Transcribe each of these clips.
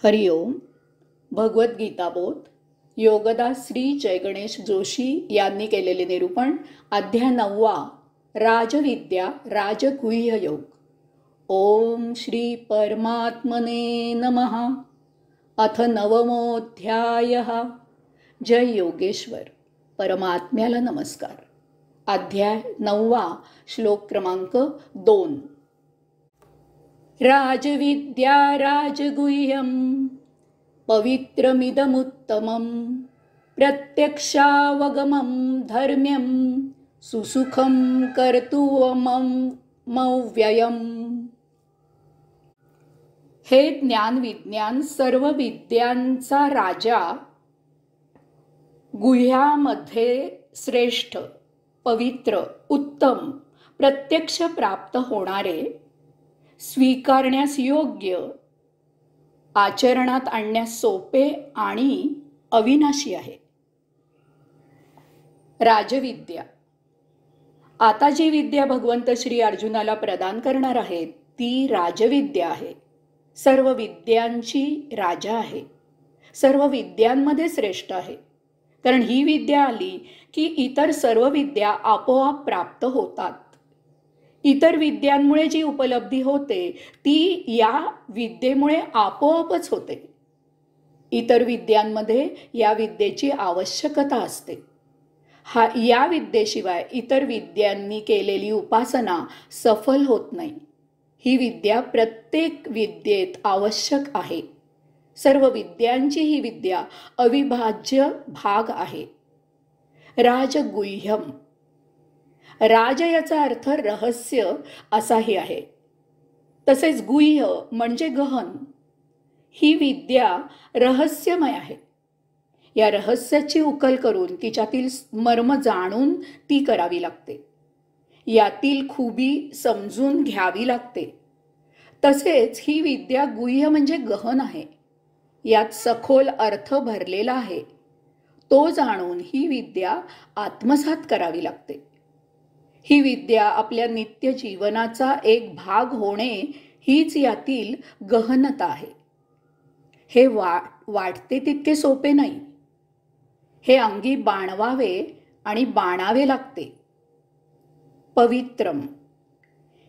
हरिओम. भगवद्गीताबोध योगदास श्री जयगणेश जोशी यांनी केलेले निरूपण. अध्याय 9. राजविद्या राजगुह्य योग. ओम श्री परमात्मने नमः. अथ 9मोऽध्यायः. जय योगेश्वर. परमात्म्याला नमस्कार. अध्याय 9. श्लोक क्रमांक 2. राजविद्या राजगुह्यं पवित्रमिदमुत्तमं प्रत्यक्षावगमं धर्म्यं सुसुखं कर्तुमव्ययम्. हे ज्ञान विज्ञान सर्व विद्यांचा राजा, गुह्यामध्ये श्रेष्ठ, पवित्र, उत्तम, प्रत्यक्ष प्राप्त होणारे, स्वीकारण्यास योग्य, आचरणात आणण्यास सोपे आणि अविनाशी आहे. राजविद्या. आता जी विद्या भगवंत श्री अर्जुनाला प्रदान करणार आहेत ती राजविद्या आहे. सर्व विद्यांची राजा आहे, सर्व विद्यांमध्ये श्रेष्ठ आहे. कारण ही विद्या आली की इतर सर्व विद्या आपोआप प्राप्त होतात. इतर विद्यांमुळे जी उपलब्धी होते ती या विद्येमुळे आपोआपच होते. इतर विद्यांमध्ये या विद्येची आवश्यकता असते. या विद्येशिवाय इतर विद्यांनी केलेली उपासना सफल होत नाही. ही विद्या प्रत्येक विद्येत आवश्यक आहे. सर्व विद्यांची ही विद्या अविभाज्य भाग आहे. राजगुह्यम. राज याचा अर्थ रहस्य असाही आहे. तसेच गुह्य म्हणजे गहन. ही विद्या रहस्यमय आहे. या रहस्याची उकल करून तिच्यातील मर्म जाणून ती करावी लागते. यातील खुबी समजून घ्यावी लागते. तसेच ही विद्या गुह्य म्हणजे गहन आहे. यात सखोल अर्थ भरलेला आहे. तो जाणून ही विद्या आत्मसात करावी लागते. ही विद्या आपल्या नित्य जीवनाचा एक भाग होणे हीच यातील गहनता आहे. हे वाटते तितके सोपे नाही. हे अंगी बाणवावे आणि बाणावे लागते. पवित्रम.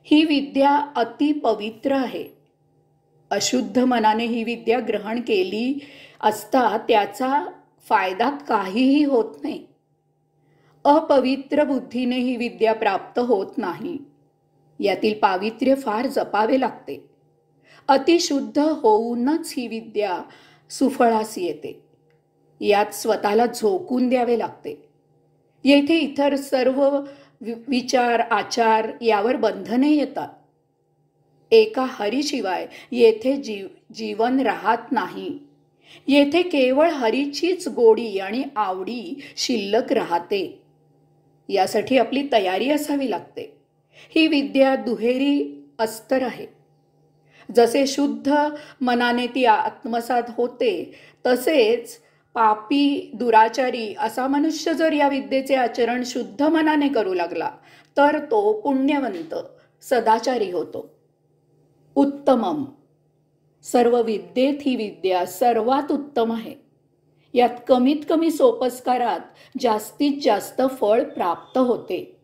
ही विद्या अति पवित्र आहे. अशुद्ध मनाने ही विद्या ग्रहण केली असता त्याचा फायदा काहीही होत नाही. अपवित्र बुद्धीने ही विद्या प्राप्त होत नाही. यातील पावित्र्य फार जपावे लागते. अतिशुद्ध होऊनच ही विद्या सुफळास येते. यात स्वतःला झोकून द्यावे लागते. येथे इतर सर्व विचार आचार यावर बंधने येतात. एका हरीशिवाय येथे जीवन राहत नाही. येथे केवळ हरीचीच गोडी आणि आवडी शिल्लक राहते. यासाठी आपली तयारी असावी लागते. ही विद्या दुहेरी अस्तर आहे. जसे शुद्ध मनाने ती आत्मसात होते तसेच पापी दुराचारी असा मनुष्य जर या विद्येचे आचरण शुद्ध मनाने करू लागला तर तो पुण्यवंत सदाचारी होतो. उत्तमम. सर्व विद्येत ही विद्या सर्वात उत्तम आहे. यात कमीत कमी सोपस्कारात जास्तीत जास्त फळ प्राप्त होते.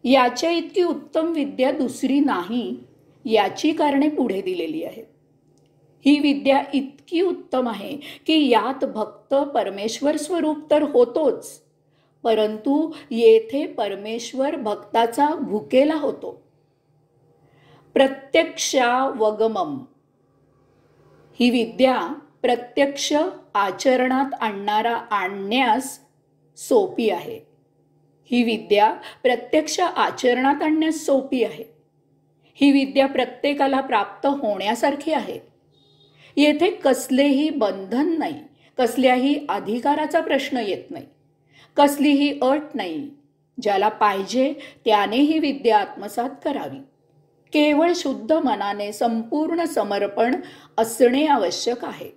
याच्या इतकी उत्तम विद्या दुसरी नाही याची कारणे पुढे दिलेली आहेत. ही विद्या इतकी उत्तम आहे की यात भक्त परमेश्वर स्वरूप तर होतोच, परंतु येथे परमेश्वर भक्ताचा भुकेला होतो. प्रत्यक्षावगमम. ही विद्या प्रत्यक्ष आचरणात आणण्यास सोपी आहे. ही विद्या प्रत्यक्ष आचरणात आणण्यास सोपी आहे. ही विद्या प्रत्येकाला प्राप्त होण्यासारखी आहे. येथे कसलेही बंधन नाही, कसल्याही अधिकाराचा प्रश्न येत नाही, कसलीही अट नाही. ज्याला पाहिजे त्याने ही विद्या आत्मसात करावी. केवळ शुद्ध मनाने संपूर्ण समर्पण असणे आवश्यक आहे.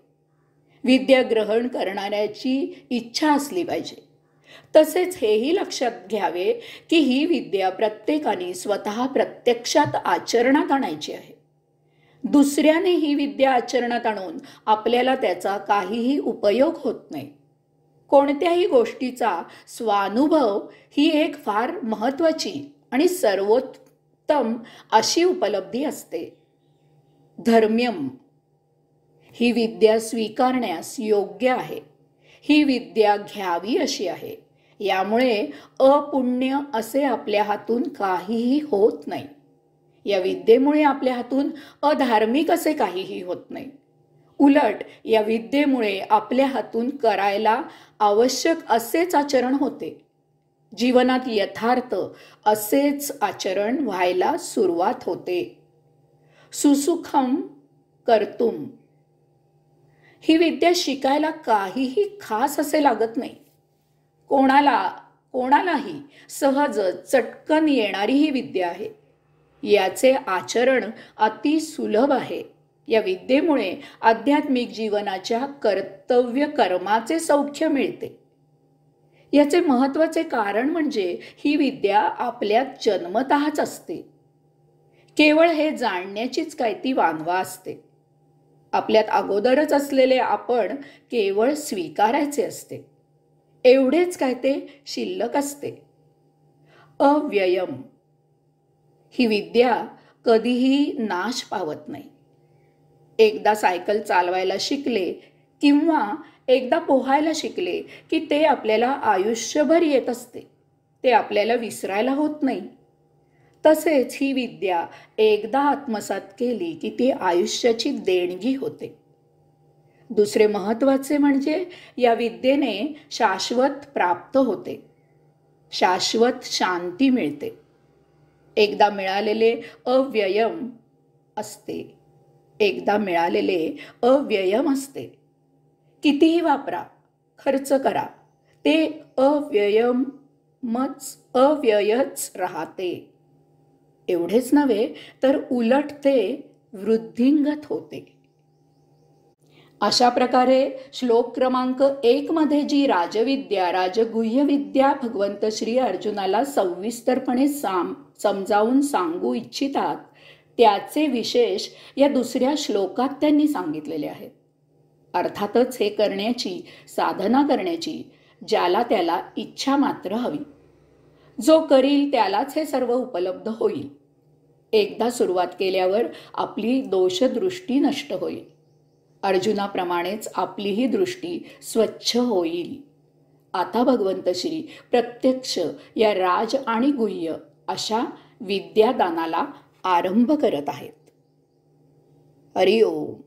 विद्या ग्रहण करणाऱ्याची इच्छा असली पाहिजे. तसेच हेही लक्षात घ्यावे की ही विद्या प्रत्येकाने स्वतः प्रत्यक्षात आचरणात आणायची आहे. दुसऱ्याने ही विद्या आचरणात आणून आपल्याला त्याचा काहीही उपयोग होत नाही. कोणत्याही गोष्टीचा स्वानुभव ही एक फार महत्वाची आणि सर्वोत्तम अशी उपलब्धी असते. धर्म्यम ही विद्या स्वीकारण्यास योग्य आहे. ही विद्या घ्यावी अशी आहे. यामुळे अपुण्य असे आपल्या हातून काहीही होत नाही. या विद्येमुळे आपल्या हातून अधार्मिक असे काहीही होत नाही. उलट या विद्येमुळे आपल्या हातून करायला आवश्यक असेच आचरण होते. जीवनात यथार्थ असेच आचरण व्हायला सुरुवात होते. सुसुखम कर्तुम ही विद्या शिकायला काहीही खास असे लागत नाही. कोणालाही सहज चटकन येणारी ही विद्या आहे. याचे आचरण अति सुलभ आहे. या विद्येमुळे आध्यात्मिक जीवनाच्या कर्तव्य कर्माचे सौख्य मिळते. याचे महत्वाचे कारण म्हणजे ही विद्या आपल्यात जन्मतःच असते. केवळ हे जाणण्याचीच काय ती वानवा असते. आपल्यात अगोदरच असलेले आपण केवळ स्वीकारायचे असते. एवढेच काय ते शिल्लक असते. अव्ययम ही विद्या कधीही नाश पावत नाही. एकदा सायकल चालवायला शिकले किंवा एकदा पोहायला शिकले की ते आपल्याला आयुष्यभर येत असते. ते आपल्याला विसरायला होत नाही. तसेच ही विद्या एकदा आत्मसात केली की ती आयुष्याची देणगी होते. दुसरे महत्वाचे म्हणजे या विद्येने शाश्वत प्राप्त होते. शाश्वत शांती मिळते. एकदा मिळालेले अव्ययम असते. कितीही वापरा, खर्च करा, ते अव्ययच राहते. एवढेच नव्हे तर उलट ते वृद्धिंगत होते. अशा प्रकारे श्लोक क्रमांक 1 मध्ये जी राजगुह्य विद्या भगवंत श्री अर्जुनाला सविस्तरपणे समजावून सांगू इच्छितात त्याचे विशेष या दुसऱ्या श्लोकात त्यांनी सांगितलेले आहेत. अर्थातच हे करण्याची, साधना करण्याची ज्याला त्याला इच्छा मात्र हवी. जो करील त्यालाच हे सर्व उपलब्ध होईल. एकदा सुरुवात केल्यावर आपली दोषदृष्टी नष्ट होईल. अर्जुनाप्रमाणेच आपलीही दृष्टी स्वच्छ होईल. आता भगवंत श्री प्रत्यक्ष या राज आणि गुह्य अशा विद्यादानाला आरंभ करत आहेत. हरि ओम.